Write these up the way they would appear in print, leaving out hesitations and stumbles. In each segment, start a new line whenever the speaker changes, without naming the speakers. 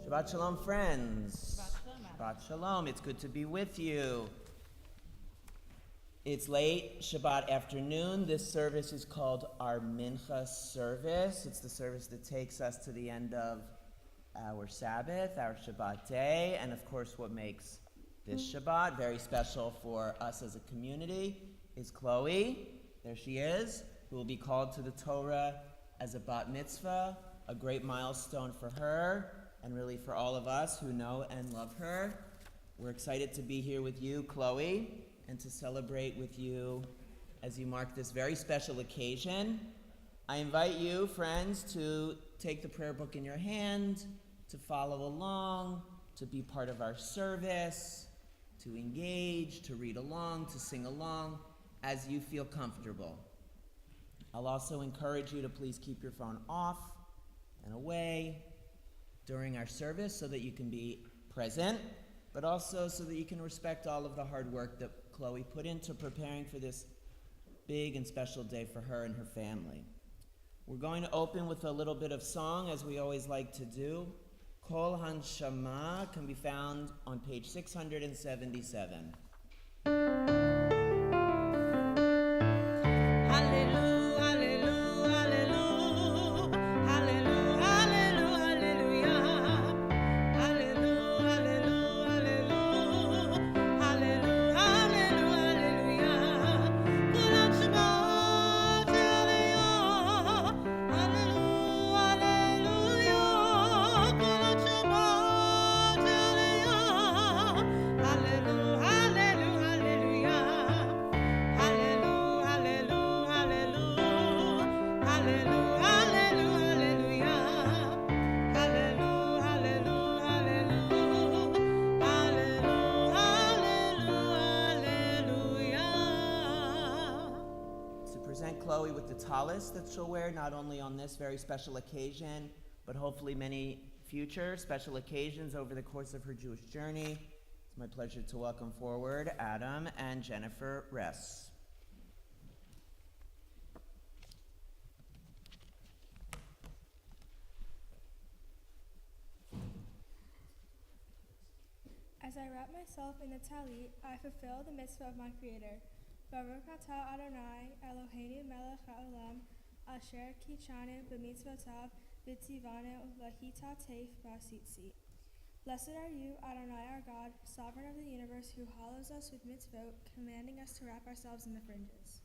Shabbat Shalom, friends.
Shabbat Shalom.
Shabbat Shalom. It's good to be with you. It's late Shabbat afternoon. This service is called our Mincha service. It's the service that takes us to the end of our Sabbath, our Shabbat day, and of course what makes this Shabbat very special for us as a community is Chloe. There she is, who will be called to the Torah as a bat mitzvah, a great milestone for her and really for all of us who know and love her. We're excited to be here with you, Chloe, and to celebrate with you as you mark this very special occasion. I invite you, friends, to take the prayer book in your hand, to follow along, to be part of our service, to engage, to read along, to sing along, as you feel comfortable. I'll also encourage you to please keep your phone off and away during our service so that you can be present, but also so that you can respect all of the hard work that Chloe put into preparing for this big and special day for her and her family. We're going to open with a little bit of song, as we always like to do. Kol Hanshama can be found on page 677. Chloe with the talis that she'll wear not only on this very special occasion, but hopefully many future special occasions over the course of her Jewish journey. It's my pleasure to welcome forward Adam and Jennifer Ress.
As I wrap myself in the talit, I fulfill the mitzvah of my Creator. Baruch atah Adonai, Eloheinu melech haolam, asher kichanu b'mitzvotav v'tzivanu lahitatef b'asitzit. Blessed are you, Adonai our God, sovereign of the universe, who hallows us with mitzvot, commanding us to wrap ourselves in the fringes.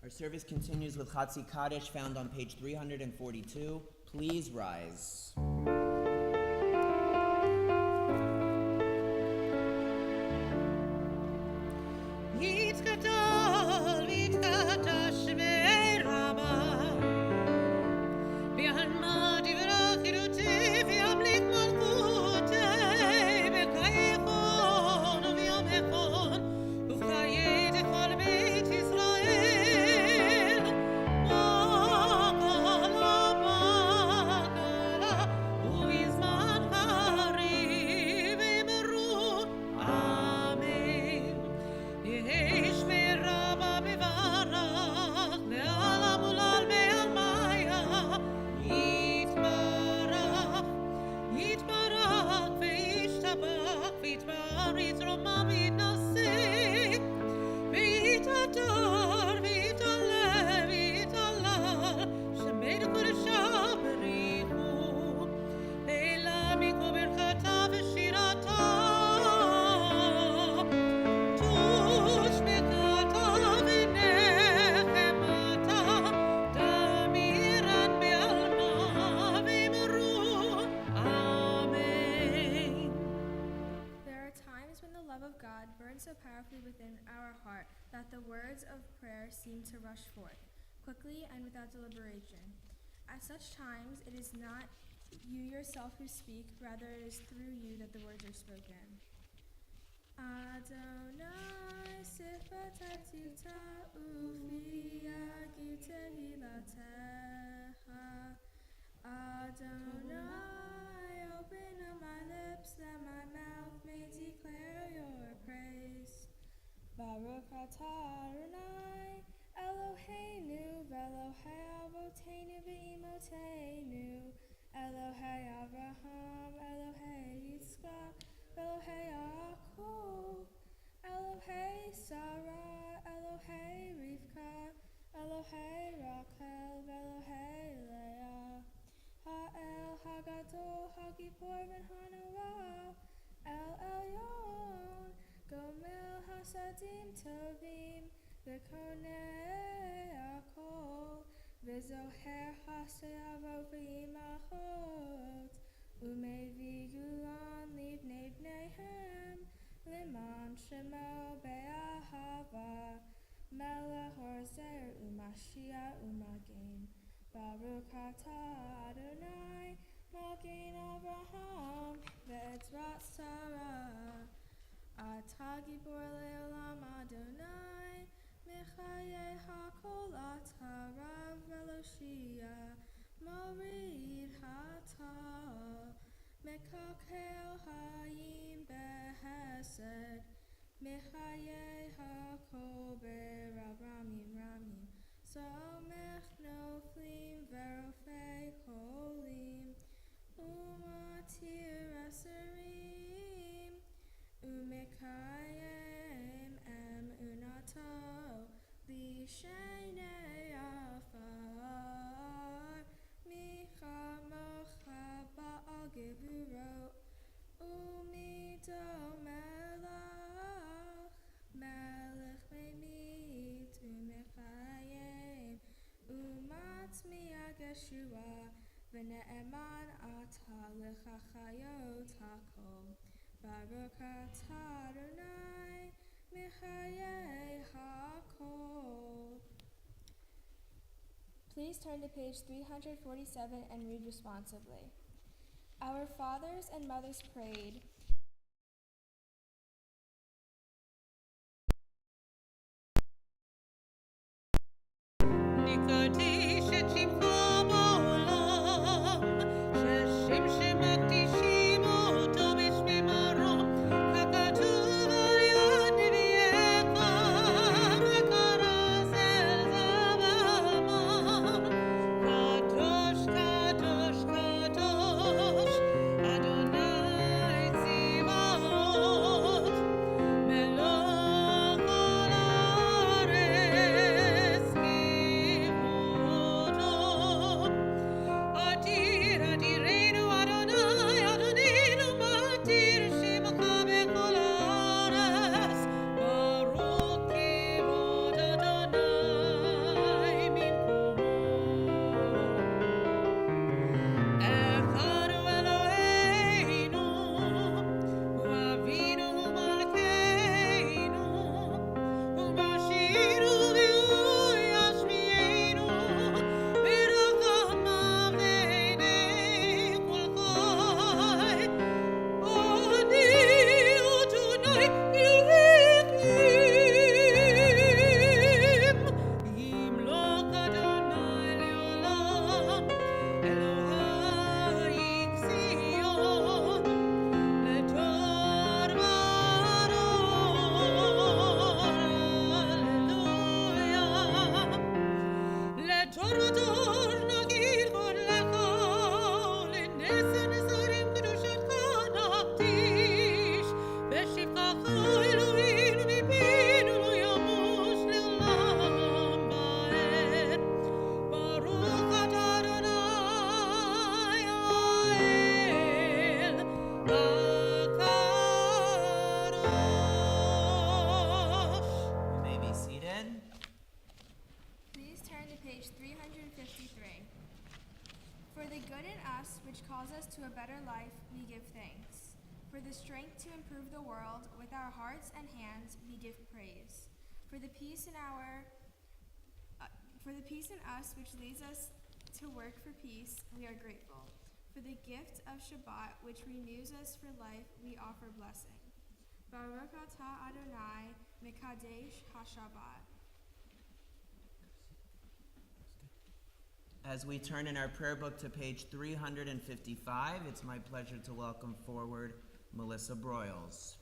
Our service continues with Chatzi Kaddish, found on page 342. Please rise. So powerfully within our heart that the words of prayer seem to rush forth, quickly and without deliberation. At such times, it is not you yourself who speak, rather it is through you that the words are spoken.
Adonai sifatati ufi agitehilateha. Adonai, open up my lips that my mouth may declare your praise. Baruch atah Adonai, Eloheinu, Velohei Avoteinu ve'imotenu, Elohei Avraham, Elohei Yitzchak, Elohei Yaakov, Elohei Sarah, Elohei Rivka, Elohei Rachel, Elohei Leah, Ha'el Hagadol, Hagibor ben Hanurah, El Elyon, Gomel Hasadim Tovim, V'konei Akol, V'zoher Haseavot v'imachot, Umevi Gulan Livnei Bneihem, Liman Shemo Be'ahava, Melech Orzer U'Mashiach U'Magen, Baruch atah Adonai, Magen Avraham, Ve'etzrat Sarah. Atah Gibor Le'olam Adonai, Mechayeh HaKol atah Rav Veloshia, Morid Hatah, Mekakel Hayim Behesed, Mechayeh HaKol Berav Ramim Ramim, Somech Noflim Verofei Kolim, Umatir Aserim, Umekayem Unato, Lishenei Afar, Micha Mocha Ba'al Gevurot, Umido Melach, Melech Meimit, Umekayem, Umatmi Ageshua, V'ne'eman Atah L'chachayot HaKol. Baruch atah Adonai, Mechayeh HaKol. Please turn to page 347 and read responsively. Our fathers and mothers prayed, page 353. For the good in us, which calls us to a better life, we give thanks. For the strength to improve the world, with our hearts and hands, we give praise. For the peace in us, which leads us to work for peace, we are grateful. For the gift of Shabbat, which renews us for life, we offer blessing. Baruch atah Adonai Mekadesh HaShabbat.
As we turn in our prayer book to page 355, it's my pleasure to welcome forward Melissa Broyles.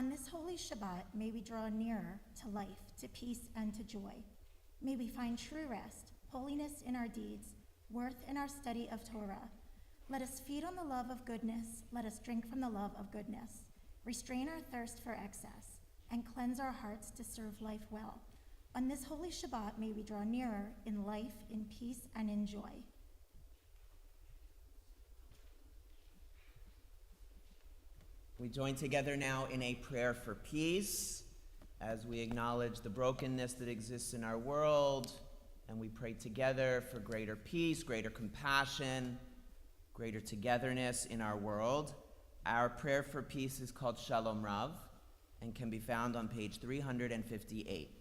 On this holy Shabbat, may we draw nearer to life, to peace, and to joy. May we find true rest, holiness in our deeds, worth in our study of Torah. Let us feed on the love of goodness. Let us drink from the love of goodness. Restrain our thirst for excess, and cleanse our hearts to serve life well. On this holy Shabbat, may we draw nearer in life, in peace, and in joy.
We join together now in a prayer for peace as we acknowledge the brokenness that exists in our world, and we pray together for greater peace, greater compassion, greater togetherness in our world. Our prayer for peace is called Shalom Rav and can be found on page 358.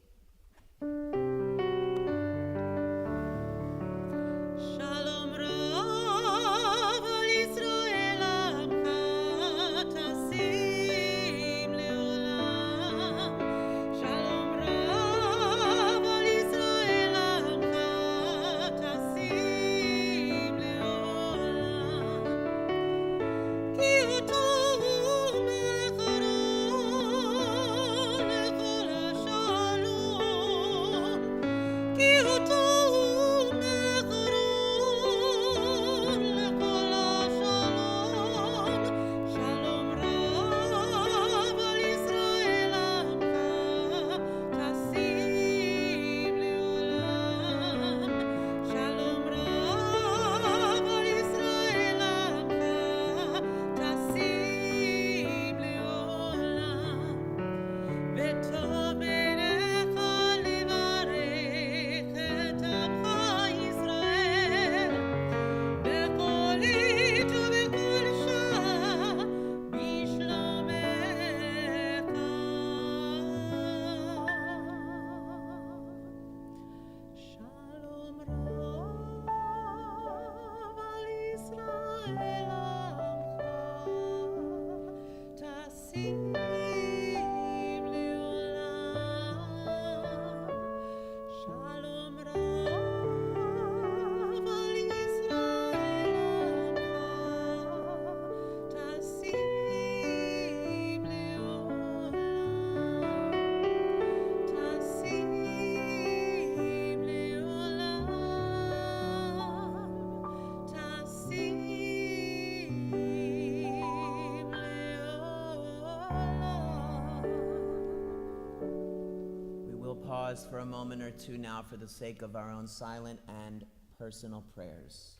Pause for a moment or two now for the sake of our own silent and personal prayers.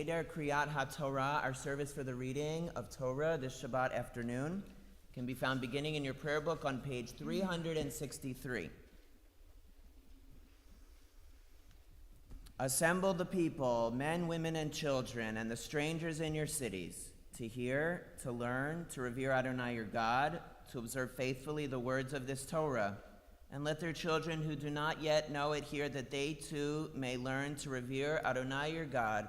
Seder Kriyat HaTorah, our service for the reading of Torah this Shabbat afternoon, can be found beginning in your prayer book on page 363. Assemble the people, men, women, and children, and the strangers in your cities, to hear, to learn, to revere Adonai your God, to observe faithfully the words of this Torah, and let their children who do not yet know it hear, that they too may learn to revere Adonai your God.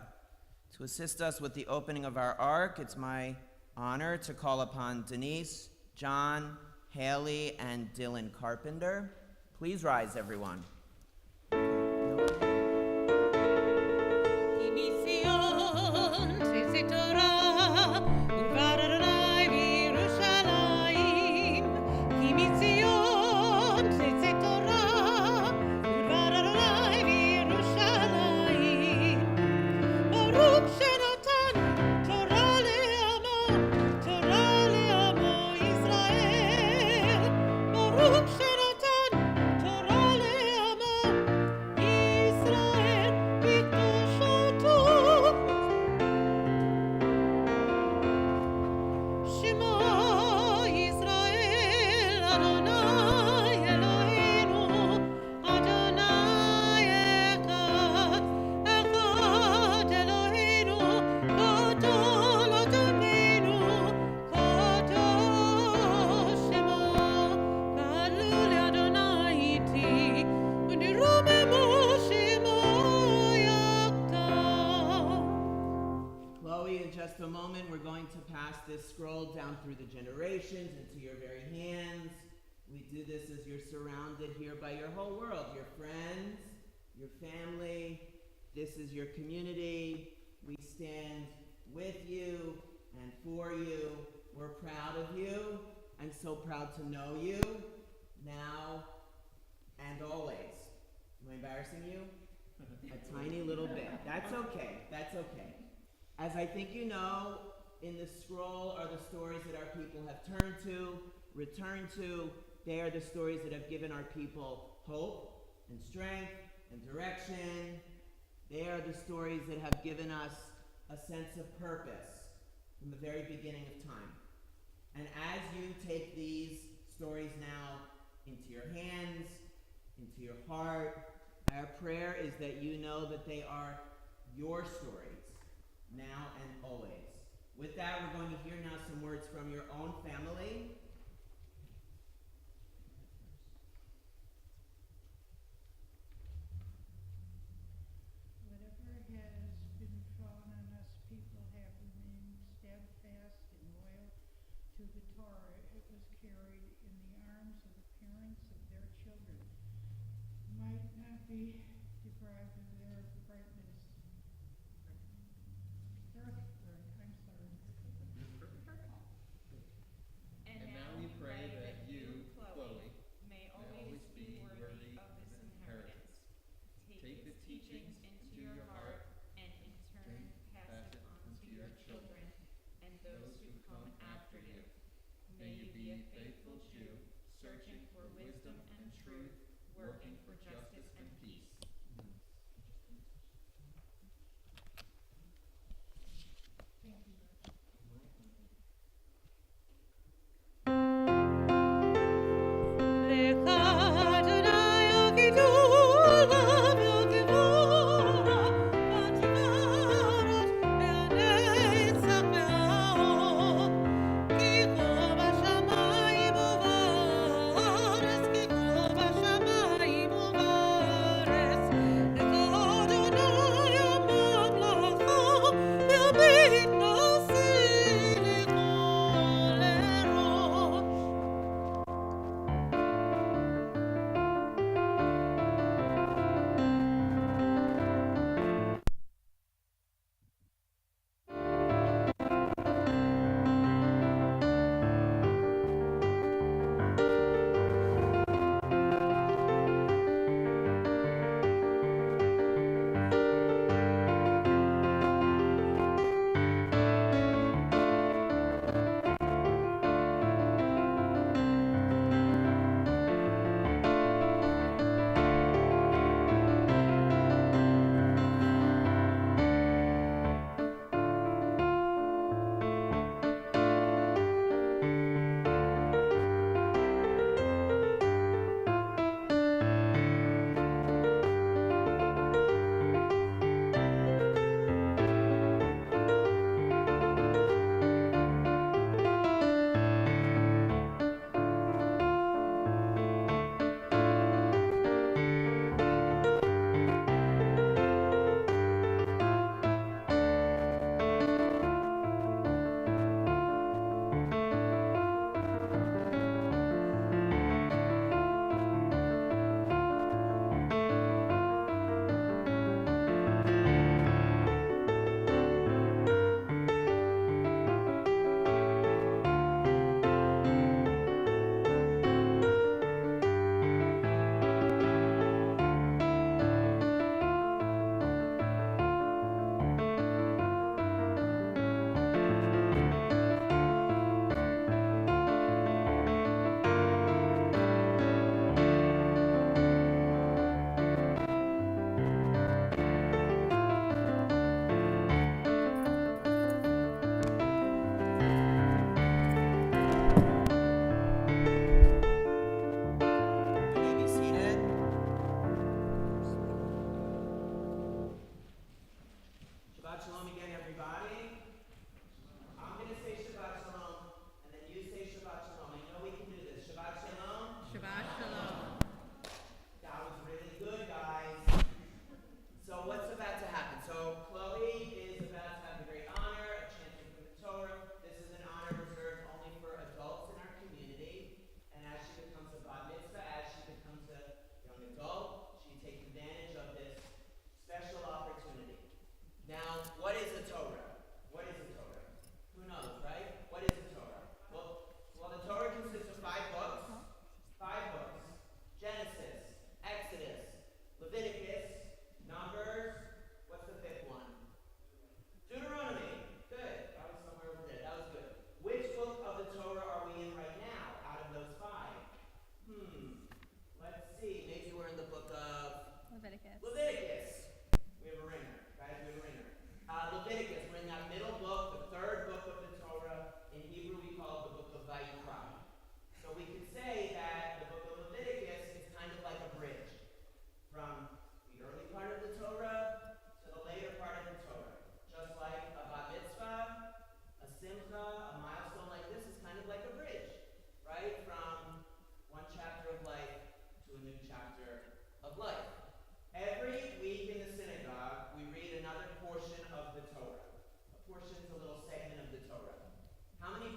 To assist us with the opening of our ark, it's my honor to call upon Denise, John, Haley, and Dylan Carpenter. Please rise, everyone. A moment, we're going to pass this scroll down through the generations into your very hands. We do this as you're surrounded here by your whole world, your friends, your family. This is your community. We stand with you and for you. We're proud of you. I'm so proud to know you now and always. Am I embarrassing you? A tiny little bit. That's okay. That's okay. As I think you know, in the scroll are the stories that our people have turned to, returned to. They are the stories that have given our people hope and strength and direction. They are the stories that have given us a sense of purpose from the very beginning of time. And as you take these stories now into your hands, into your heart, our prayer is that you know that they are your stories, now and always. With that, we're going to hear now some words from your own family.
Whatever has been drawn on us, people have remained steadfast and loyal to the Torah. It was carried in the arms of the parents of their children. Might not be deprived of their brightness.
And now we pray that you, Chloe, may always be worthy of this inheritance. Take the teachings into your heart, and in turn pass it on to your children and those who come after you. May you be a faithful Jew, searching for wisdom and truth, working for justice and peace.
Ki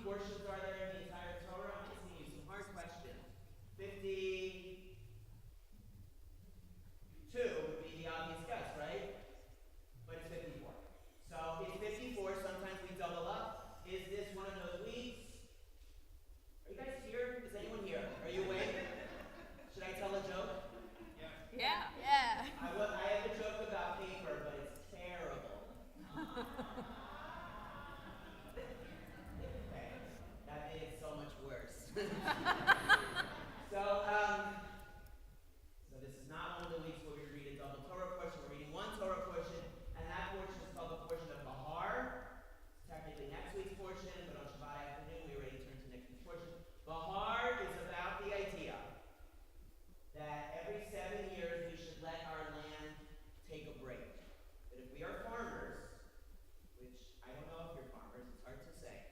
portions are there in the entire Torah? I'm asking you some hard questions. 52 would be the obvious guess, right? But it's 54. So it's 54. Sometimes we double up. Is this one of those weeks? Are you guys here? Is anyone here? Are you awake? Should I tell a joke?
Yeah.
I have a joke about paper, but it's terrible. Okay, that made it so much worse. So this is not one of the weeks where we read a double Torah portion. We're reading one Torah portion, and that portion is called the portion of Bahar. It's technically next week's portion, but on Shabbat afternoon we already turned to next week's portion. Bahar is about the idea that every 7 years we should let our land take a break. That if we are farmers, which I don't know if you're farmers, it's hard to say.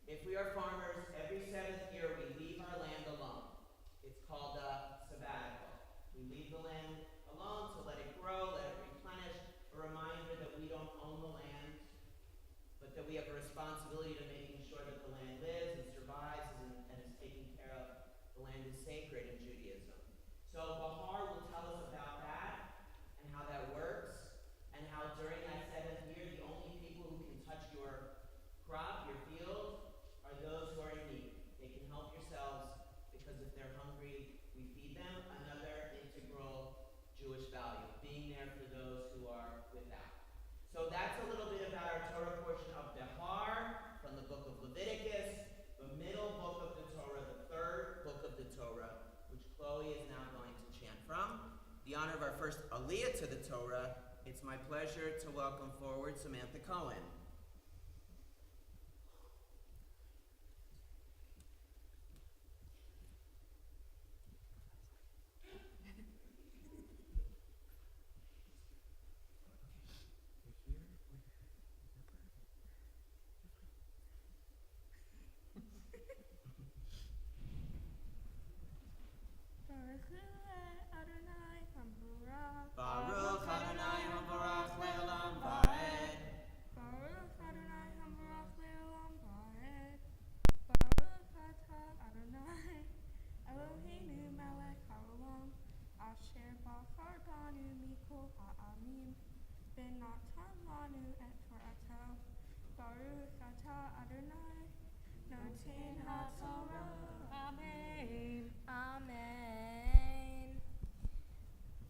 If we are farmers, every 7th year we leave our land alone. It's called a sabbatical. We leave the land alone to let it grow, let it replenish, a reminder that we don't own the land, but that we have a responsibility to making sure that the land lives and survives and is taken care of. The land is sacred in Judaism. So Bahar will tell us about that and how that works, and how during that 7th year the only people who can touch your crop, your field, are those who are in need. They can help yourselves because if they're hungry, we feed them. Another integral Jewish value, being there for those who are without. So that's a little bit about our Torah portion of Bahar from the book of Leviticus, the middle book of the Torah, the third book of the Torah, which Chloe is now going to chant from. The honor of our first Aliyah to the Torah, it's my pleasure to welcome forward Samantha Cohen. Baruch Adonai Habarach Le'olam Va'ed.
Baruch Adonai Habarach Le'olam Va'ed. Baruch Atah Adonai Eloheinu Melech Haolam Asher Bachar Banu Mikol Ha'amim V'natan Lanu Et Toratav. Baruch Atah Adonai Noten HaTorah.
Amen.
Amen.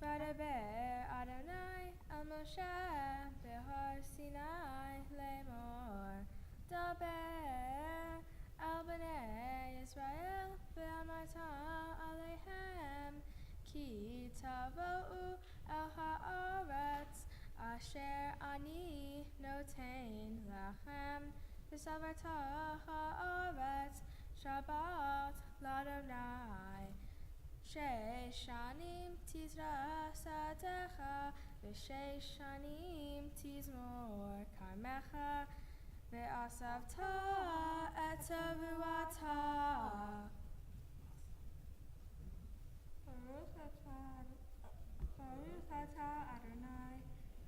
V'daber Adonai el Moshe b'har Sinai lemor. Daber el bnei Yisrael v'amarta alehem ki tavo'u el ha'aretz asher ani noten lachem v'savarta ha'aretz Shabbat l'Adonai. Shesh shanim tizra sadecha v'shesh shanim tizmor karmecha ve'asavta et teruata. Baruch atah Adonai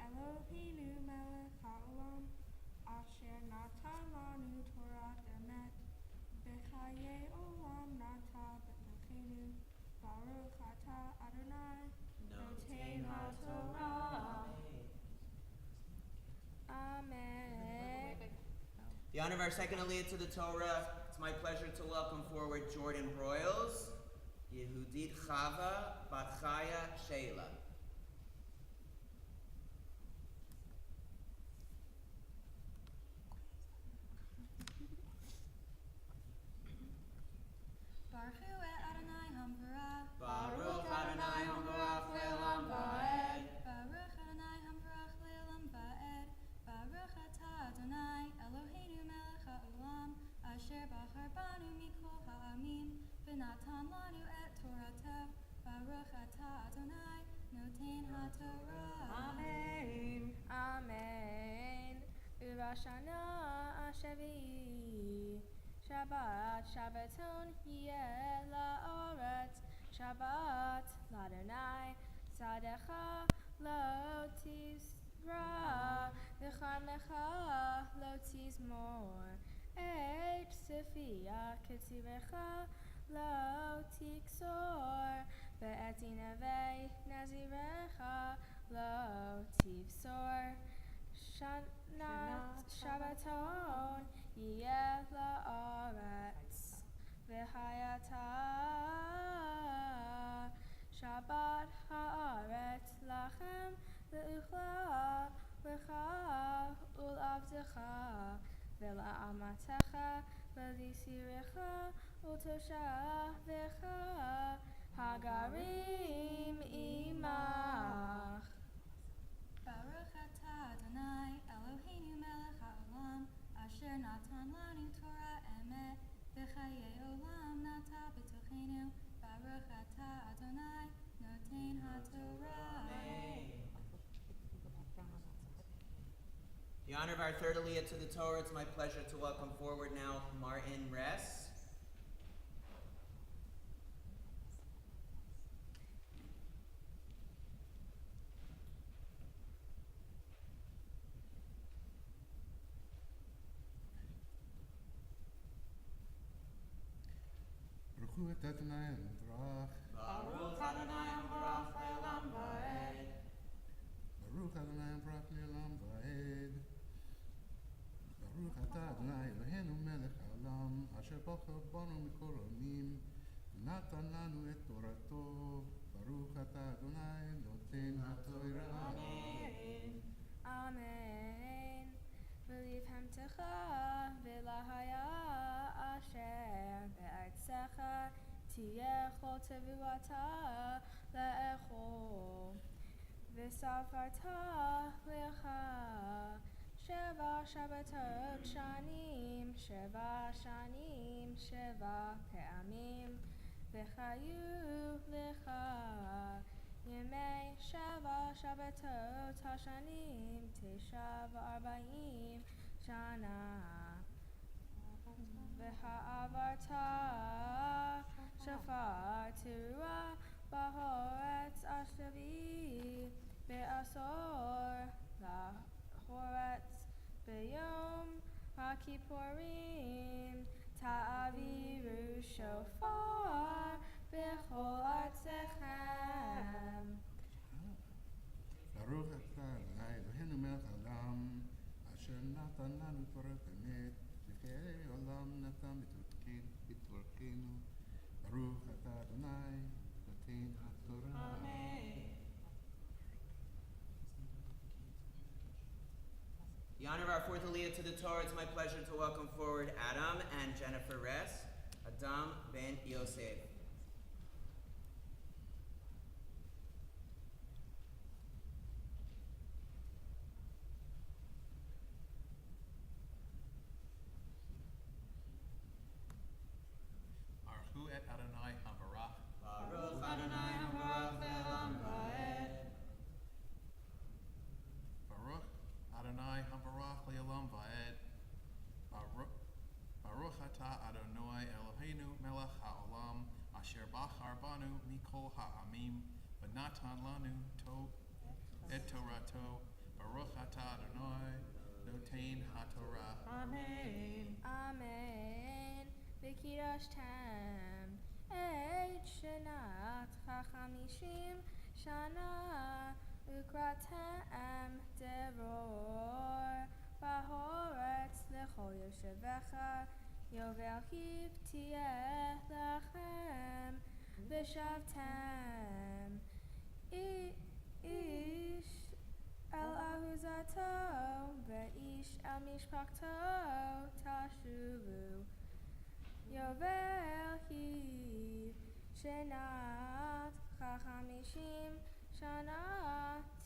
Eloheinu melech haolam asher natan lanu Torah emet b'chayei olam nata b'tochenu. Baruch atah Adonai Noten HaTorah. Amen.
The honor of our second Aliyah to the Torah, it's my pleasure to welcome forward Jordan Broyles, Yehudit Chava, Bat Chaya Sheila.
Baruch Adonai Hamvarach.
Baruch Adonai Habarach Le'olam Va'ed.
Baruch Adonai Hamvarach Le'olam Va'ed. Baruch Atah Adonai Eloheinu Melech Haolam Asher Bachar Banu Mikol Ha'amim V'natan Lanu Et Toratav. Baruch Atah Adonai Noten HaTorah.
Amen.
Amen. U'Rosh Hashanah Shevi'i. Shabbat, Shabbaton, Yeh la'aretz. Shabbat, l'Adonai. Sadecha, lo tizra. V'charmecha, lo tizmor. H Sophia Ketzirecha Lo Tiksor Be'eti Neve Nazirecha Lo Tivsor Shanat Shabbaton Yeh La'aretz V'hayata Shabbat Haaretz Lachem Le'uchla Lecha Ul'avdecha Ve'la'amatecha Ve'lisirecha Ul'toshavecha Hagarim Imach.
Baruch atah Adonai Eloheinu melech haolam asher natan lanu Torah emet v'chayei olam nata b'tochenu. Baruch atah Adonai noten haTorah.
In honor of our third aliyah to the Torah, it's my pleasure to welcome forward now Martin Ress.
Baruch Adonai Ambrach.
Baruch Adonai Ambrach le'olam va'ed.
Baruch Adonai Ambrach le'olam va'ed. Baruch atah Adonai Eloheinu melech haolam asher bocher banu mikol olim v'natan lanu et torato. Baruch atah Adonai noten haTorah.
Amen.
Amen. V'livhamtecha v'lahaya asher be'artzecha tiyechol tevuata le'echol v'safarta lecha Sheva Shabbatot shanim Sheva pe'amim v'chayu lecha Yemei Sheva Shabbatot hashanim Tesha v'arba'im shana V'ha'avarta shafar teruah b'horetz ashtavi be'asor la'horetz b'yom ha'kippurim ta'aviru shofar b'chol artzechem.
Baruch atah Adonai Eloheinu melech haolam asher natan lanu Torah emet v'chayei olam natan b'torkenu. Baruch atah Adonai noten haTorah.
Amen. In honor of our fourth aliyah to the Torah, it's my pleasure to welcome forward Adam and Jennifer Ress, Adam ben Yosef.
Baruch et Adonai Habarach.
Baruch Adonai Habarach le'olam va'ed.
Baruch Adonai Habarach le'olam va'ed. Baruch atah Adonai Eloheinu melech haolam asher bachar banu mikol ha'amim v'natan lanu et torato. Baruch atah Adonai noten haTorah.
Amen.
Amen. V'kirashtem et shenat chachamishim shana ukratem deror b'horetz lechol yoshevecha yovel hiv tieh lachem v'shavtem ish el ahuzato ve'ish el mishpachto tashuvu Yovel hiv shenat chachamishim shana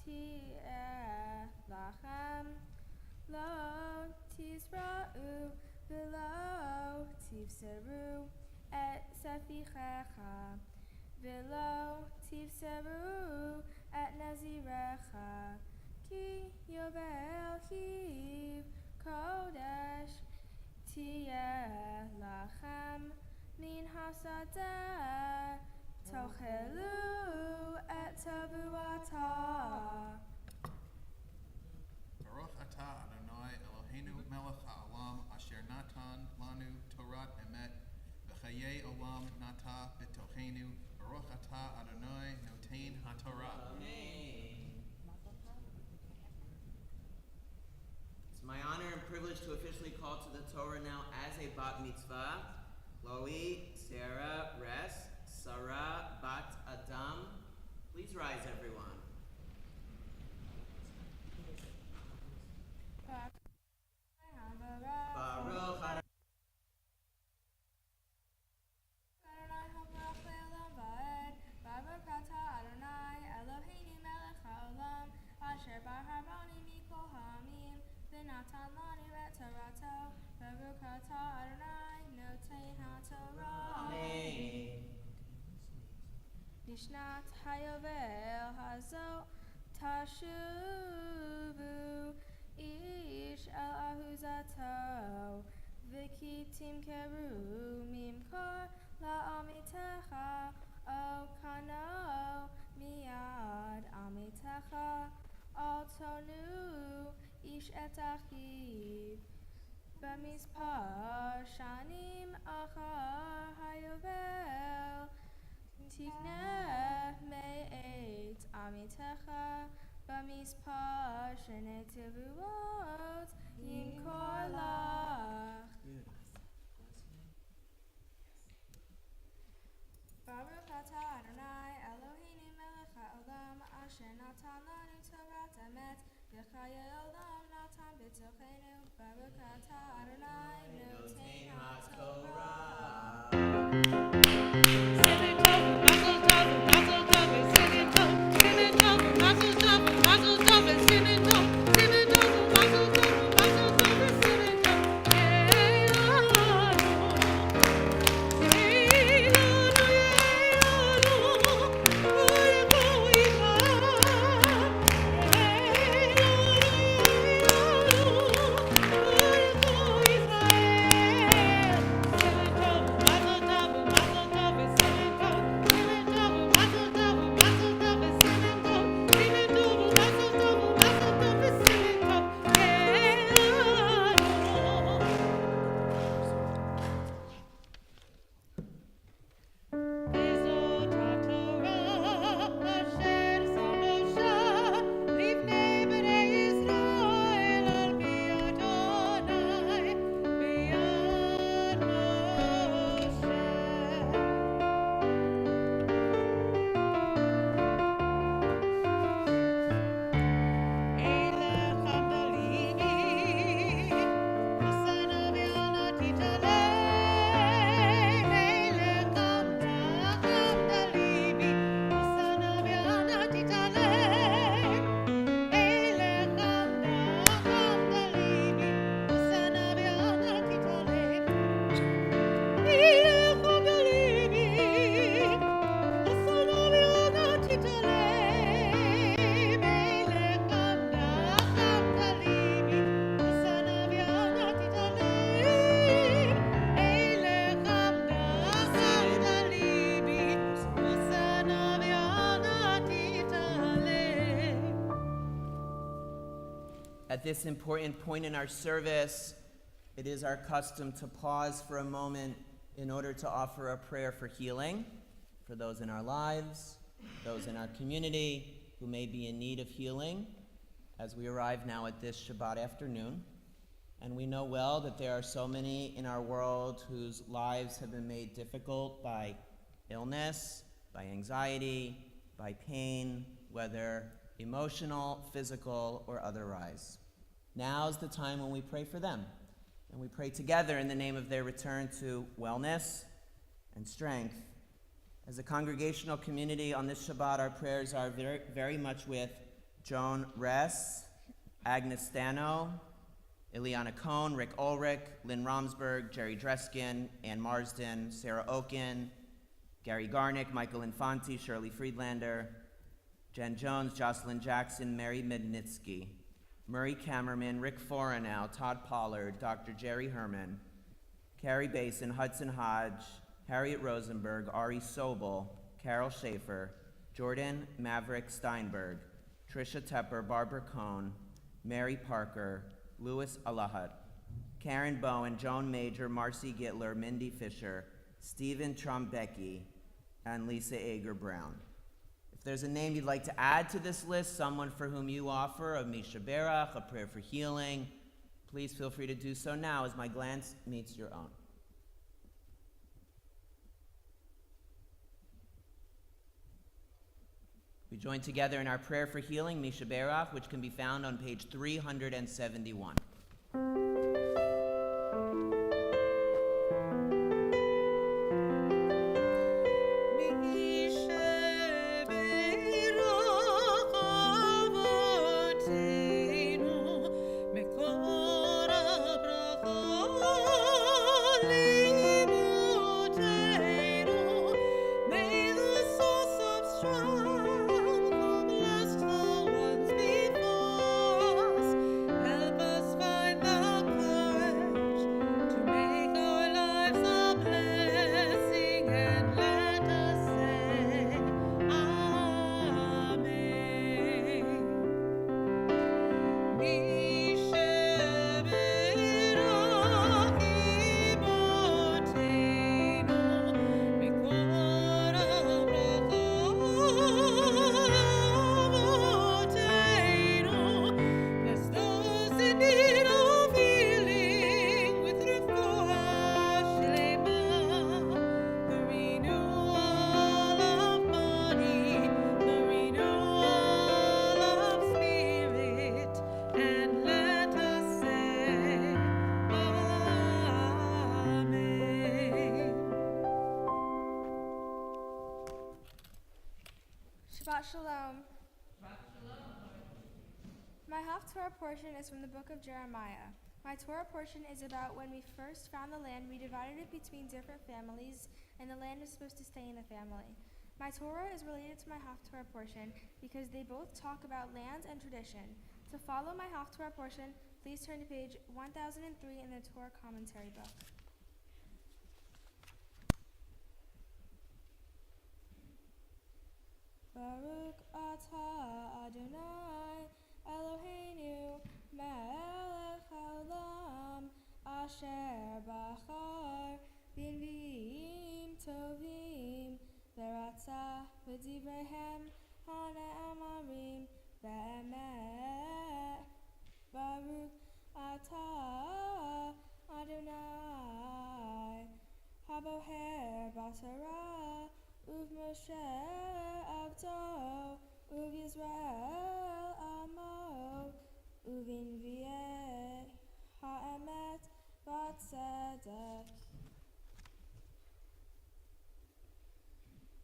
tieh lachem lo tizra'u v'lo tivseru et sefichecha v'lo tivseru et nazirecha ki yovel hiv kodesh tieh lachem min hasadeh tochelu et tavuata.
Baruch atah Adonai Eloheinu melech haolam asher natan Torat Emet, B'chaye Olam Nata B'tochenu, Baruch Atah Adonai Notain HaTorah.
It's my honor and privilege to officially call to the Torah now as a bat mitzvah, Chloe, Sarah, Res, Sarah, Bat Adam. Please rise, everyone. Baruch Adonai.
Baruch atah Adonai Eloheinu melech haolam asher bar harbani mikol ha'amim v'natan lanu et torato Baruch atah Adonai notein ha'torah.
Amen.
Bishnat hayovel hazo tashuvu ish el ahuzato v'ki timkeru mimkar la'amitecha o kano miyad amitecha al tonu ish et achiv b'mizpah shanim achar hayovel tikneh me'et amitecha b'mizpah shnei tevuot yimkor lach. Baruch atah Adonai Eloheinu melech haolam asher natan lanu Torat emet v'chaye olam natan b'tochenu Baruch atah Adonai notein ha'torah.
At this important point in our service, it is our custom to pause for a moment in order to offer a prayer for healing for those in our lives, those in our community who may be in need of healing as we arrive now at this Shabbat afternoon. And we know well that there are so many in our world whose lives have been made difficult by illness, by anxiety, by pain, whether emotional, physical, or otherwise. Now's the time when we pray for them, and we pray together in the name of their return to wellness and strength. As a congregational community on this Shabbat, our prayers are very, very much with Joan Ress, Agnes Stano, Ileana Cohn, Rick Ulrich, Lynn Romsberg, Jerry Dreskin, Ann Marsden, Sarah Oken, Gary Garnick, Michael Infanti, Shirley Friedlander, Jen Jones, Jocelyn Jackson, Mary Mednitsky, Murray Kammerman, Rick Forenow, Todd Pollard, Dr. Jerry Herman, Carrie Basin, Hudson Hodge, Harriet Rosenberg, Ari Sobel, Carol Schaefer, Jordan Maverick Steinberg, Tricia Tepper, Barbara Cohn, Mary Parker, Louis Alahat, Karen Bowen, Joan Major, Marcy Gittler, Mindy Fisher, Stephen Trombecki, and Lisa Ager Brown. If there's a name you'd like to add to this list, someone for whom you offer a Misha Berach, a prayer for healing, please feel free to do so now as my glance meets your own. We join together in our prayer for healing, Misha Berach, which can be found on page 371.
Shabbat Shalom. My Torah portion is from the book of Jeremiah. My Torah portion is about when we first found the land, we divided it between different families, and the land is supposed to stay in the family. My Torah is related to my Torah portion because they both talk about land and tradition. To follow my Torah portion, please turn to page 1003 in the Torah commentary book. Baruch atah Adonai Eloheinu melech haolam asher bachar b'nviim tovim v'ratzah b'divreihem hane'amarim be'emet. Baruch atah Adonai haboher b'Torah uv Moshe Avdo, uv Yisrael Amo, uv Invieh Ha'emet V'Tzedek.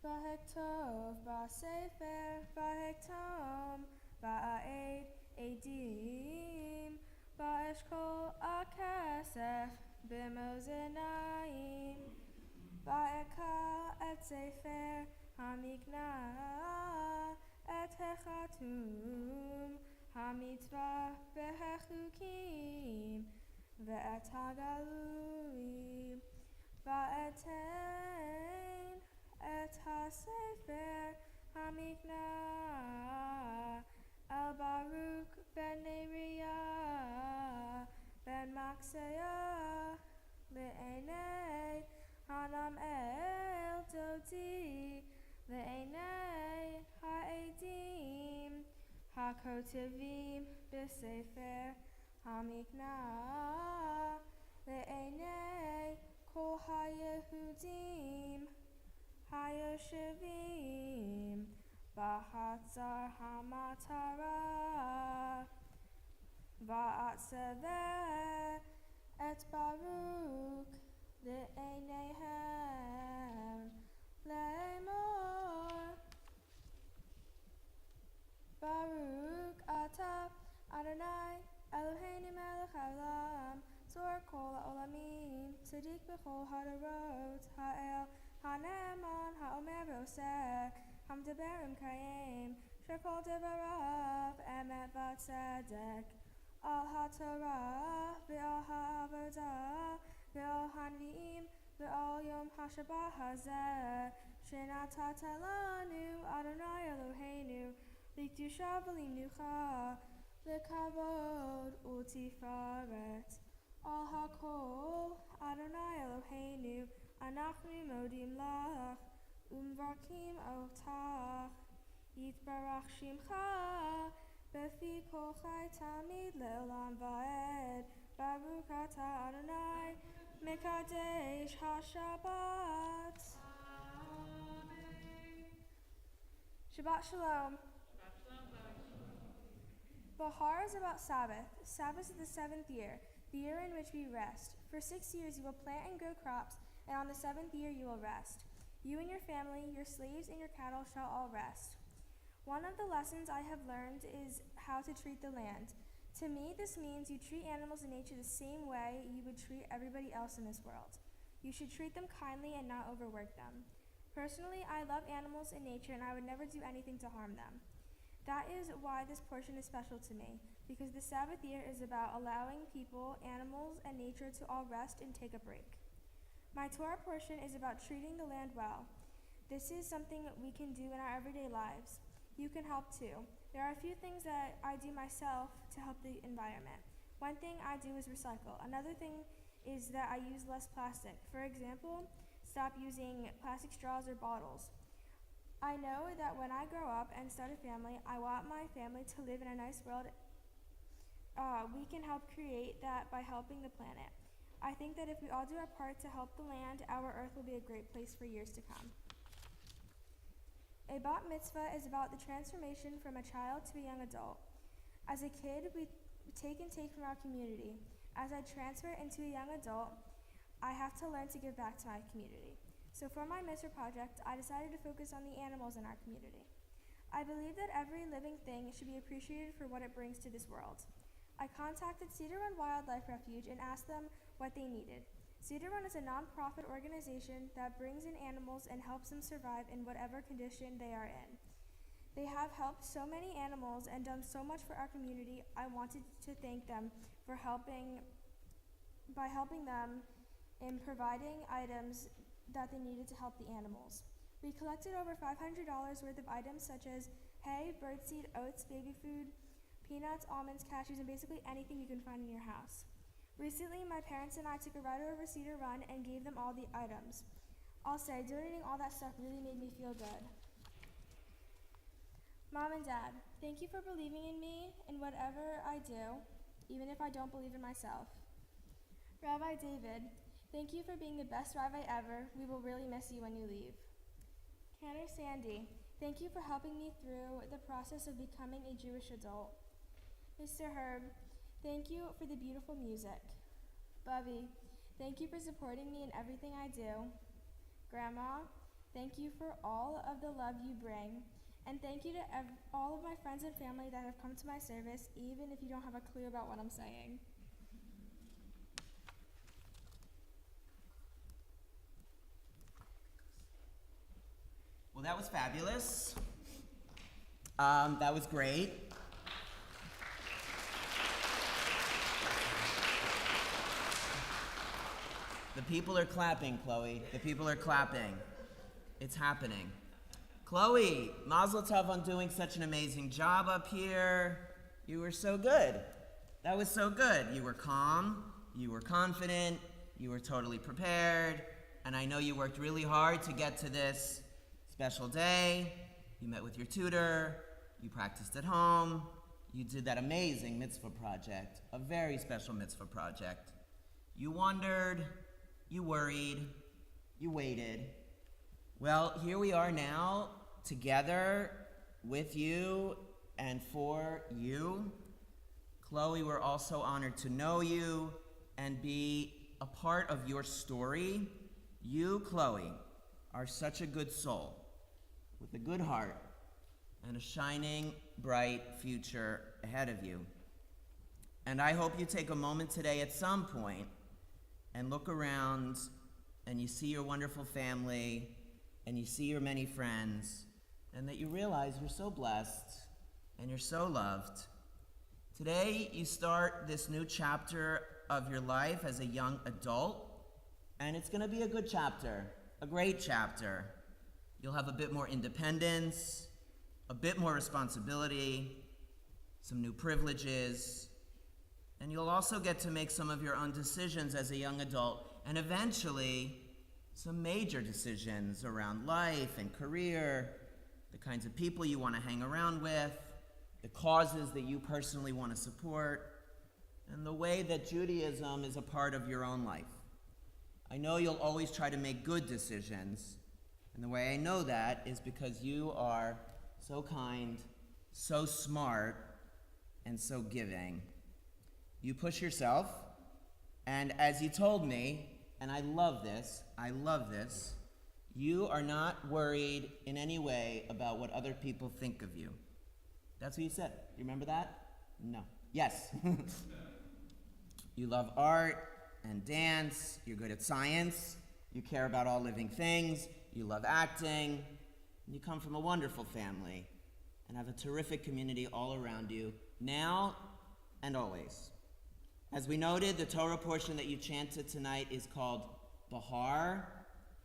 V'Hektov B'Sefer V'Hektom V'A'ed Edim V'Eshkol Akesef B'Mozenaim Va'eka et Sefer Hamikna et Hechatum Hamitzvah Behechukim Ve'et Hagaluim Va'eten et HaSefer Hamikna El Baruch ben Neriah ben Makseyah Le'enei Hanam el Dodi Le'enei Ha'edim Ha'kotivim B'Sefer Hamikna Le'enei Kol Ha'Yehudim Ha'Yoshevim B'Hatzar Hamatara Va'atzeveh et Baruch Le'eneihem Le'emor Baruch atah Adonai Eloheinu melech haolam Zor kol ha'olamim Tzadik b'chol hadarot Ha'el ha'ne'eman ha'omer v'oseh Hamdaber imkayim Shekol devarav emet v'tzedek Al ha'torah ve'al ha'avodah Ve'al hanvi'im ve'al yom ha'shabbat hazeh Shenatata lanu Adonai Eloheinu L'kedusha v'linucha L'kavod u'tifaret Al hakol Adonai Eloheinu anachnu modim lach umvarkim otach yitbarach shimcha befi kol chai tamid le'olam va'ed baruch atah Adonai mekadesh haShabbat. Shabbat Shalom. Bahar is about Sabbath. Sabbath is the 7th year, the year in which we rest. For 6 years you will plant and grow crops, and on the 7th year you will rest. You and your family, your slaves and your cattle shall all rest. One of the lessons I have learned is how to treat the land. To me, this means you treat animals in nature the same way you would treat everybody else in this world. You should treat them kindly and not overwork them. Personally, I love animals in nature and I would never do anything to harm them. That is why this portion is special to me, because the Sabbath year is about allowing people, animals, and nature to all rest and take a break. My Torah portion is about treating the land well. This is something we can do in our everyday lives. You can help too. There are a few things that I do myself to help the environment. One thing I do is recycle. Another thing is that I use less plastic. For example, stop using plastic straws or bottles. I know that when I grow up and start a family, I want my family to live in a nice world. We can help create that by helping the planet. I think that if we all do our part to help the land, our earth will be a great place for years to come. A bat mitzvah is about the transformation from a child to a young adult. As a kid, we take from our community. As I transfer into a young adult, I have to learn to give back to my community. So for my Mitzvah project, I decided to focus on the animals in our community. I believe that every living thing should be appreciated for what it brings to this world. I contacted Cedar Run Wildlife Refuge and asked them what they needed. Cedar Run is a non-profit organization that brings in animals and helps them survive in whatever condition they are in. They have helped so many animals and done so much for our community. I wanted to thank them for helping them in providing items that they needed to help the animals. We collected over $500 worth of items such as hay, birdseed, oats, baby food, peanuts, almonds, cashews, and basically anything you can find in your house. Recently, my parents and I took a ride over Cedar Run and gave them all the items. I'll say, donating all that stuff really made me feel good. Mom and Dad, thank you for believing in me in whatever I do, even if I don't believe in myself. Rabbi David, thank you for being the best rabbi ever. We will really miss you when you leave. Canner Sandy, thank you for helping me through the process of becoming a Jewish adult. Mr. Herb, thank you for the beautiful music. Bubby, thank you for supporting me in everything I do. Grandma, thank you for all of the love you bring. And thank you to all of my friends and family that have come to my service, even if you don't have a clue about what I'm saying.
Well, that was fabulous. That was great. The people are clapping, Chloe. The people are clapping. It's happening. Chloe, Mazel Tov on doing such an amazing job up here. You were so good. That was so good. You were calm, you were confident, you were totally prepared, and I know you worked really hard to get to this special day. You met with your tutor, you practiced at home, you did that amazing mitzvah project, a very special mitzvah project. You wondered, you worried, you waited. Well, here we are now, together with you and for you. Chloe, we're also honored to know you and be a part of your story. You, Chloe, are such a good soul with a good heart and a shining, bright future ahead of you. And I hope you take a moment today at some point and look around and you see your wonderful family and you see your many friends, and that you realize you're so blessed and you're so loved. Today, you start this new chapter of your life as a young adult, and it's gonna be a good chapter, a great chapter. You'll have a bit more independence, a bit more responsibility, some new privileges, And you'll also get to make some of your own decisions as a young adult, and eventually some major decisions around life and career, the kinds of people you want to hang around with, the causes that you personally want to support, and the way that Judaism is a part of your own life. I know you'll always try to make good decisions, and the way I know that is because you are so kind, so smart, and so giving. You push yourself, and as you told me, and I love this, you are not worried in any way about what other people think of you. That's what you said. You remember that? No. Yes. You love art and dance, you're good at science, you care about all living things, you love acting, and you come from a wonderful family and have a terrific community all around you, now and always. As we noted, the Torah portion that you chanted tonight is called Bahar.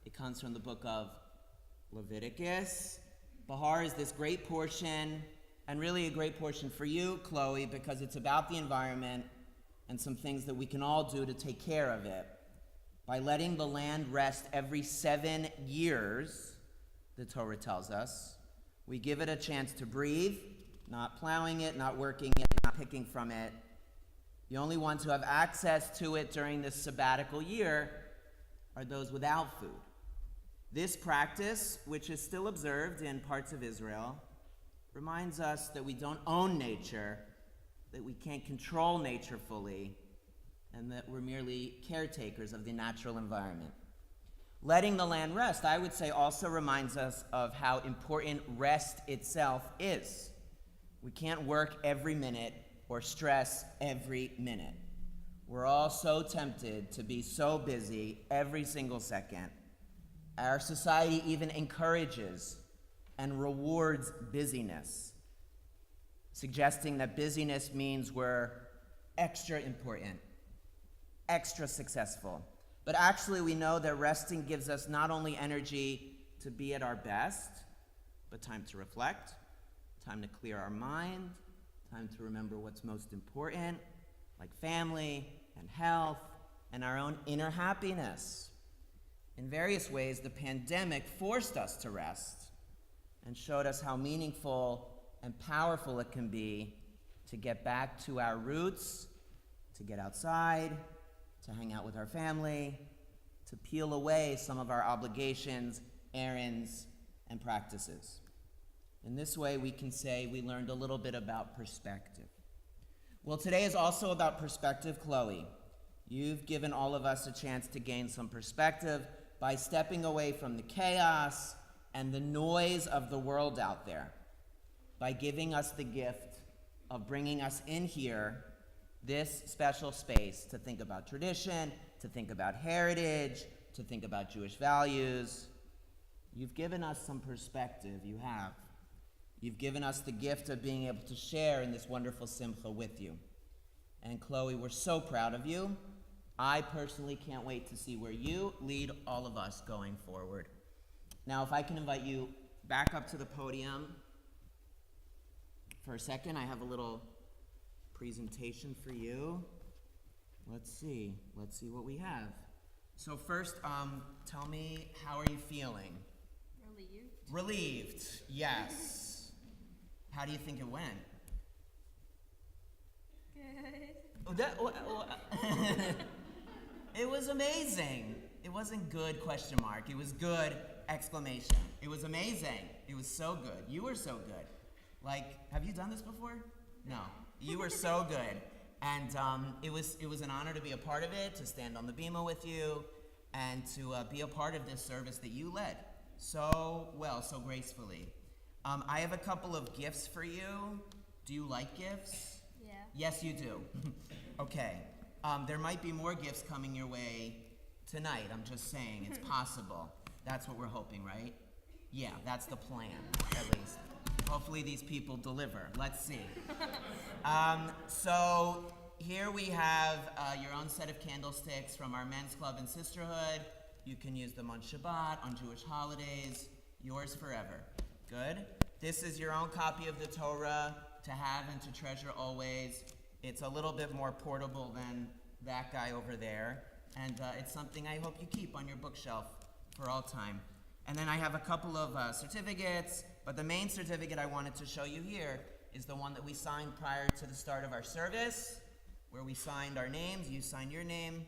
It comes from the book of Leviticus. Bahar is this great portion, and really a great portion for you, Chloe, because it's about the environment and some things that we can all do to take care of it. By letting the land rest every 7 years, the Torah tells us, we give it a chance to breathe, not plowing it, not working it, not picking from it. The only ones who have access to it during this sabbatical year are those without food. This practice, which is still observed in parts of Israel, reminds us that we don't own nature, that we can't control nature fully, and that we're merely caretakers of the natural environment. Letting the land rest, I would say, also reminds us of how important rest itself is. We can't work every minute or stress every minute. We're all so tempted to be so busy every single second. Our society even encourages and rewards busyness, suggesting that busyness means we're extra important, extra successful. But actually, we know that resting gives us not only energy to be at our best, but time to reflect, time to clear our mind, time to remember what's most important, like family and health and our own inner happiness. In various ways, the pandemic forced us to rest and showed us how meaningful and powerful it can be to get back to our roots, to get outside, to hang out with our family, to peel away some of our obligations, errands, and practices. In this way, we can say we learned a little bit about perspective. Well, today is also about perspective, Chloe. You've given all of us a chance to gain some perspective by stepping away from the chaos and the noise of the world out there, by giving us the gift of bringing us in here, this special space, to think about tradition, to think about heritage, to think about Jewish values. You've given us some perspective, you have. You've given us the gift of being able to share in this wonderful simcha with you. And Chloe, we're so proud of you. I personally can't wait to see where you lead all of us going forward. Now, if I can invite you back up to the podium for a second, I have a little presentation for you. Let's see what we have. So first, tell me, how are you feeling? Relieved, yes. How do you think it went?
Good.
It was amazing. It wasn't good, question mark. It was good, exclamation. It was amazing. It was so good. You were so good. Like, have you done this before? No. You were so good. And it was an honor to be a part of it, to stand on the bima with you, and to be a part of this service that you led so well, so gracefully. I have a couple of gifts for you. Do you like gifts?
Yeah.
Yes, you do. Okay. There might be more gifts coming your way tonight. I'm just saying, it's possible. That's what we're hoping, right? Yeah, that's the plan, at least. Hopefully these people deliver. Let's see. So here we have your own set of candlesticks from our men's club and sisterhood. You can use them on Shabbat, on Jewish holidays. Yours forever. Good. This is your own copy of the Torah to have and to treasure always. It's a little bit more portable than that guy over there, and it's something I hope you keep on your bookshelf for all time. And then I have a couple of certificates, but the main certificate I wanted to show you here is the one that we signed prior to the start of our service, where we signed our names. You signed your name,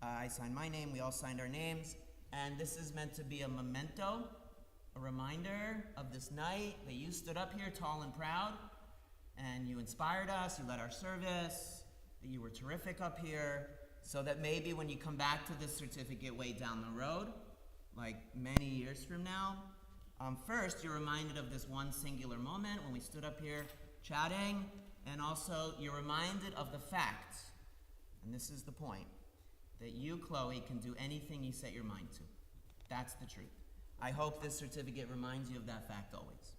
I signed my name, we all signed our names. And this is meant to be a memento, a reminder of this night that you stood up here tall and proud, and you inspired us, you led our service, that you were terrific up here, so that maybe when you come back to this certificate way down the road, like many years from now, first you're reminded of this one singular moment when we stood up here chatting, and also you're reminded of the fact, and this is the point, that you, Chloe, can do anything you set your mind to. That's the truth. I hope this certificate reminds you of that fact always.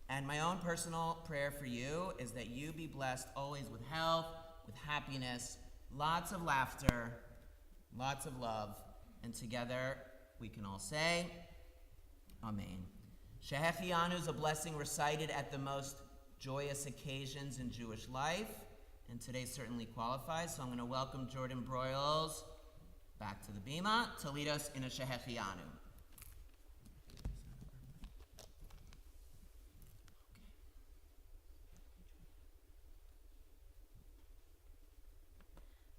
And my own personal prayer for you is that you be blessed always with health, with happiness, lots of laughter, lots of love, and together we can all say, Amen. Shehechianu is a blessing recited at the most joyous occasions in Jewish life, and today certainly qualifies, so I'm going to welcome Jordan Broyles back to the bima to lead us in a Shehechianu.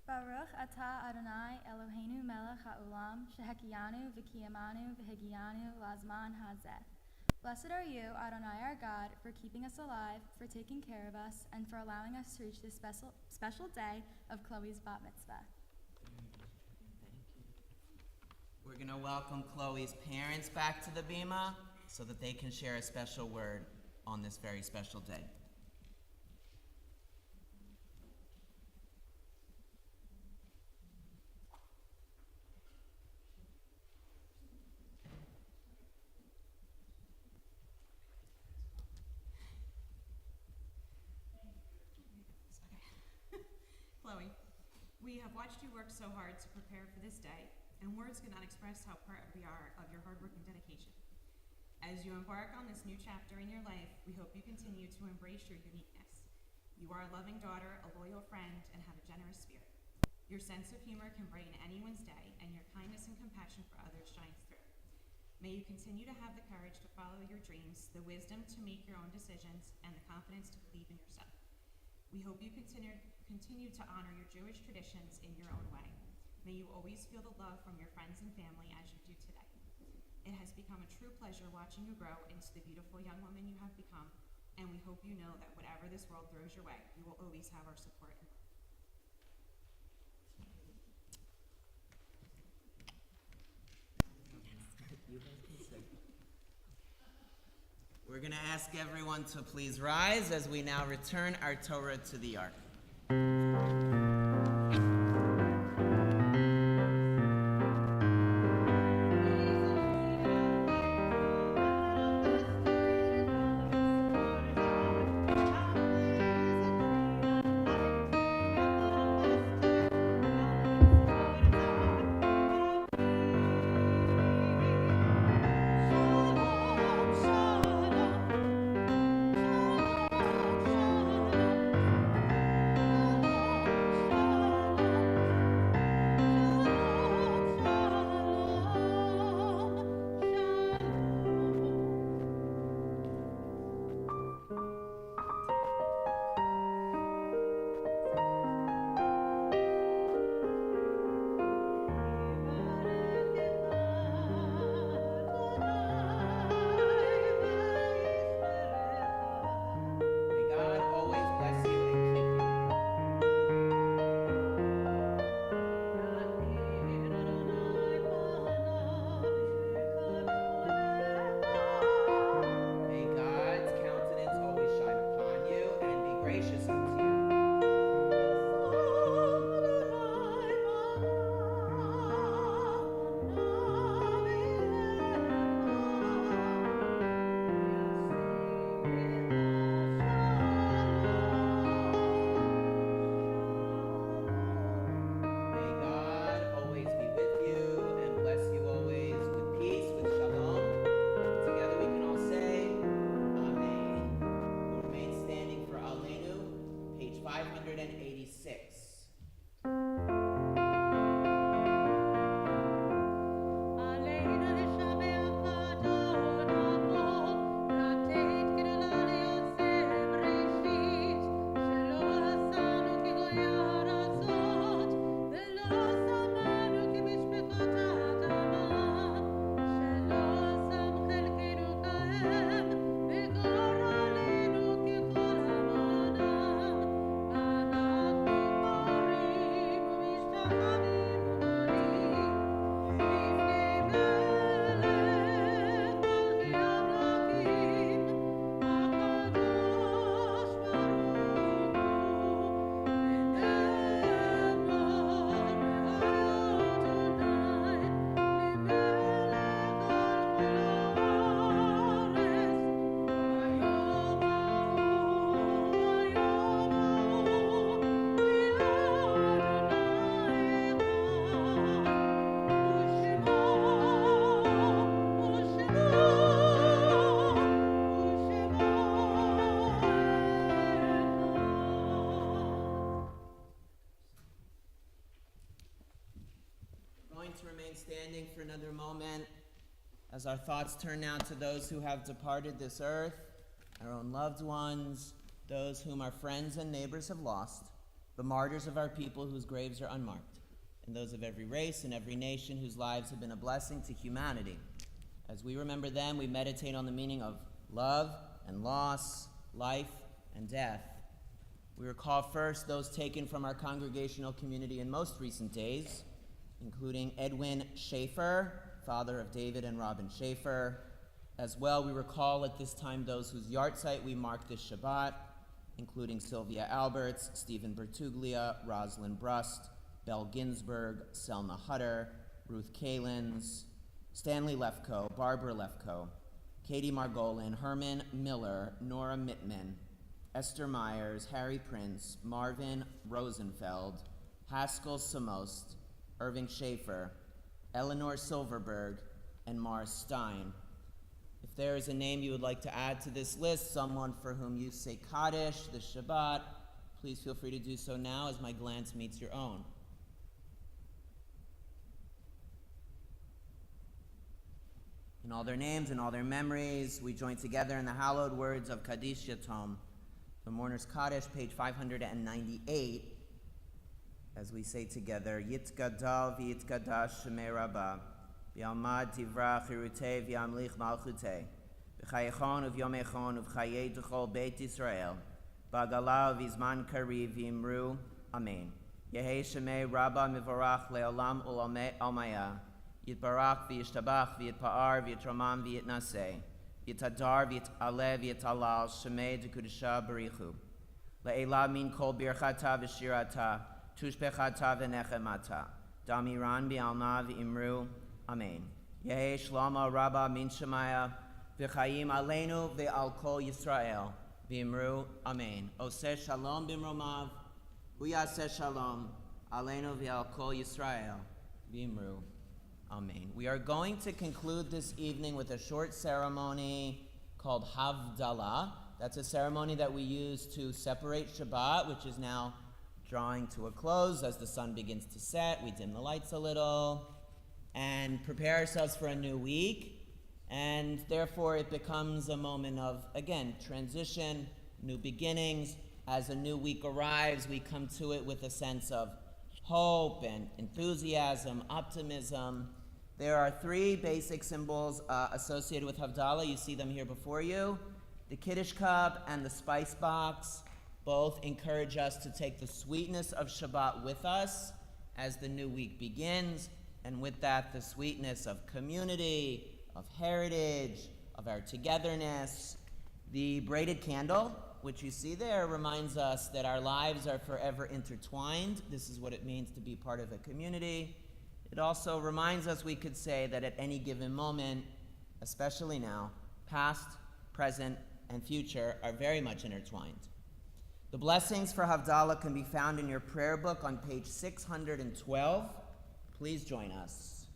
Baruch atah Adonai Eloheinu melech ha'olam shehekiyanu v'kiyamanu v'higiyanu lazman hazeh. Blessed are you, Adonai our God, for keeping us alive, for taking care of us, and for allowing us to reach this special day of Chloe's bat mitzvah.
We're going to welcome Chloe's parents back to the bima so that they can share a special word on this very special day.
Chloe, we have watched you work so hard to prepare for this day, and words cannot express how proud we are of your hard work and dedication. As you embark on this new chapter in your life, we hope you continue to embrace your uniqueness. You are a loving daughter, a loyal friend, and have a generous spirit. Your sense of humor can brighten anyone's day, and your kindness and compassion for others shines through. May you continue to have the courage to follow your dreams, the wisdom to make your own decisions, and the confidence to believe in yourself. We hope you continue to honor your Jewish traditions in your own way. May you always feel the love from your friends and family as you do today. It has become a true pleasure watching you grow into the beautiful young woman you have become, and we hope you know that whatever this world throws your way, you will always have our support and love.
We're going to ask everyone to please rise as we now return our Torah to the ark. to remain standing for another moment as our thoughts turn now to those who have departed this earth, our own loved ones, those whom our friends and neighbors have lost, the martyrs of our people whose graves are unmarked, and those of every race and every nation whose lives have been a blessing to humanity. As we remember them, we meditate on the meaning of love and loss, life and death. We recall first those taken from our congregational community in most recent days, including Edwin Schaefer, father of David and Robin Schaefer. As well, we recall at this time those whose yahrzeit we mark this Shabbat, including Sylvia Alberts, Stephen Bertuglia, Rosalind Brust, Belle Ginsberg, Selma Hutter, Ruth Kalins, Stanley Lefko, Barbara Lefko, Katie Margolin, Herman Miller, Nora Mittman, Esther Myers, Harry Prince, Marvin Rosenfeld, Haskell Samost, Irving Schaefer, Eleanor Silverberg, and Morris Stein. If there is a name you would like to add to this list, someone for whom you say Kaddish, the Shabbat, please feel free to do so now as my glance meets your own. In all their names and all their memories, we join together in the hallowed words of Kaddish Yatom, the Mourner's Kaddish, page 598, as we say together, Yitkadal v'yitkadash shemei Rabbah, v'yalmad tivrach chirutei v'yamlich malchutei, v'chayechon uv'yomechon uv'chayei d'chol Beit Yisrael, b'agala v'izman kariv v'imru, Amen. Yehei shemei Rabbah mivorach le'olam u'lamei almaya, Yitbarach v'yishtabach v'yitpa'ar v'yitramam v'yitnaseh, Yitadar v'yitaleh v'yitalal shemei d'kudusha barichu. Le'ela min kol birchata v'shirata, tushpechata v'nechemata. Damiran bi'alma v'imru. Amen. Yehi shlama rabba min shemaya, v'chayim aleinu v'al kol Yisrael. V'imru. Amen. Oseh shalom b'imromav, uyaseh shalom, aleinu v'al kol Yisrael. V'imru. Amen. We are going to conclude this evening with a short ceremony called Havdalah. That's a ceremony that we use to separate Shabbat, which is now drawing to a close as the sun begins to set. We dim the lights a little and prepare ourselves for a new week. And therefore, it becomes a moment of, again, transition, new beginnings. As a new week arrives, we come to it with a sense of hope and enthusiasm, optimism. There are three basic symbols associated with Havdalah. You see them here before you. The Kiddush cup and the spice box both encourage us to take the sweetness of Shabbat with us as the new week begins, and with that, the sweetness of community, of heritage, of our togetherness. The braided candle, which you see there, reminds us that our lives are forever intertwined. This is what it means to be part of a community. It also reminds us, we could say, that at any given moment, especially now, past, present, and future are very much intertwined. The blessings for Havdalah can be found in your prayer book on page 612. Please join us.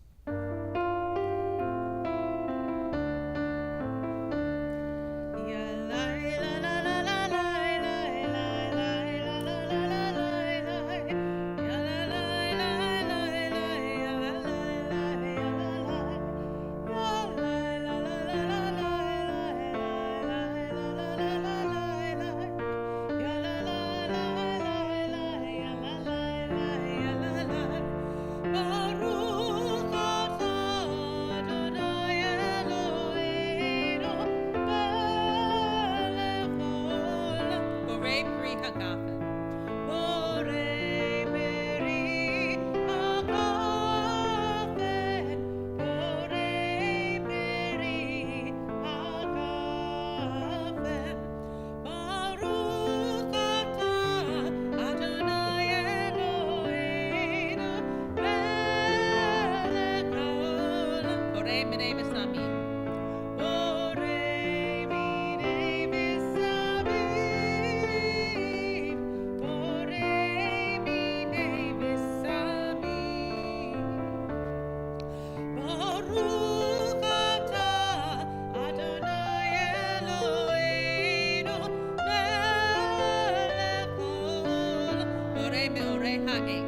Hage.